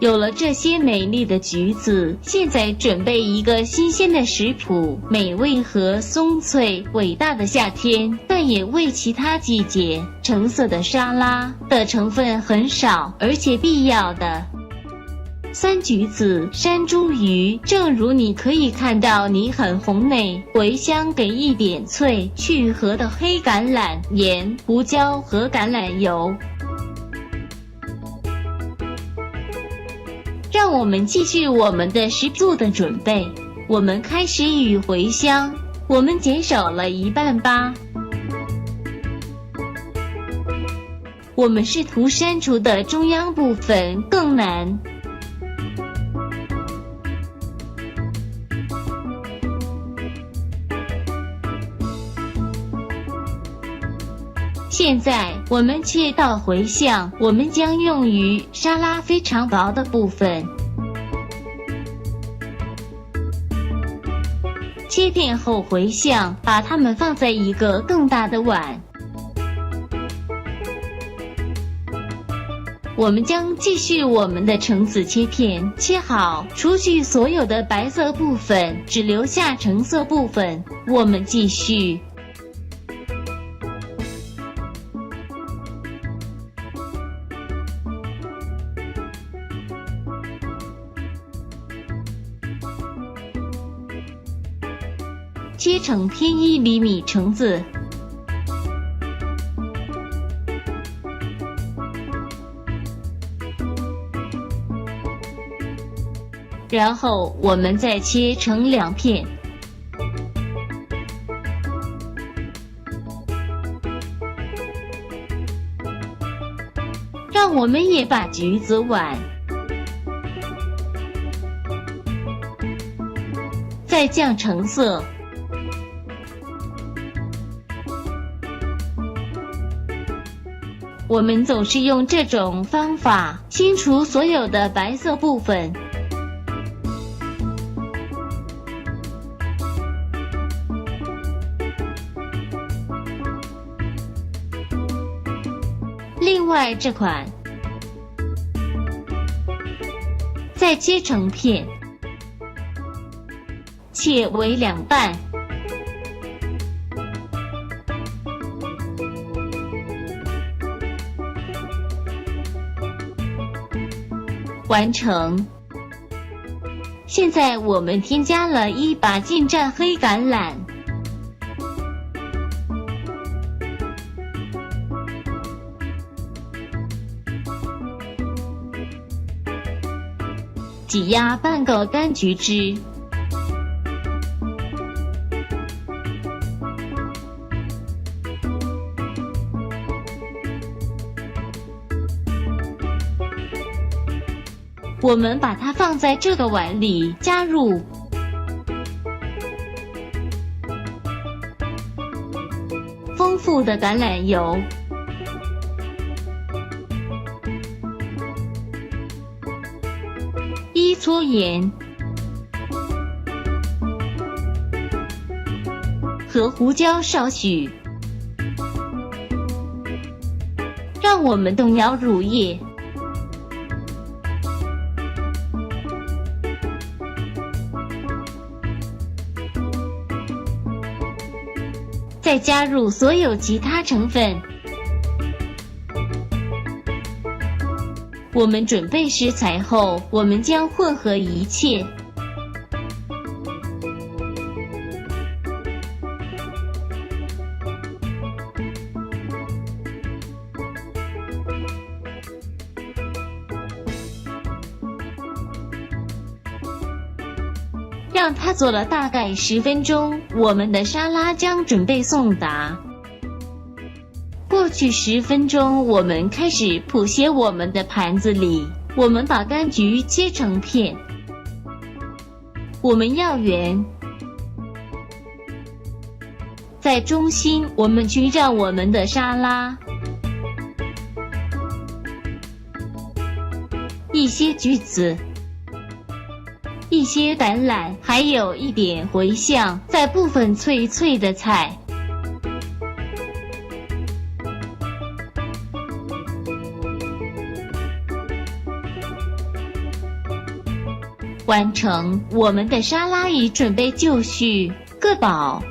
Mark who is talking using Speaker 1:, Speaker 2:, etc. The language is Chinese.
Speaker 1: 有了这些美丽的橘子，现在准备一个新鲜的食谱，美味和松脆。伟大的夏天，但也为其他季节。橙色的沙拉的成分很少，而且必要的。3橘子、山茱萸，正如你可以看到，你很红内，茴香给一点脆，去核的黑橄榄，盐、胡椒和橄榄油。让我们继续我们的食谱的准备。我们开始与茴香，我们减少了一半吧。我们试图删除的中央部分更难。现在我们切到茴香，我们将用于沙拉非常薄的部分。切片后茴香，把它们放在一个更大的碗。我们将继续我们的橙子切片，切好，除去所有的白色部分，只留下橙色部分。我们继续。切成偏1厘米橙子，然后我们再切成2片。让我们也把橘子碗，再酱橙色。我们总是用这种方法清除所有的白色部分。另外这款再切成片，切为2半。完成。现在我们添加了1把进蘸黑橄榄，挤压半个柑橘汁，我们把它放在这个碗里，加入丰富的橄榄油，1撮盐和胡椒少许，让我们动摇乳液。再加入所有其他成分。我们准备食材后，我们将混合一切。让它做了大概10分钟，我们的沙拉将准备送达。过去10分钟，我们开始谱写我们的盘子里。我们把柑橘切成片，我们要圆。在中心，我们去绕我们的沙拉。一些橘子。一些橄榄，还有一点茴香，在部分脆脆的菜。完成，我们的沙拉已准备就绪，各宝。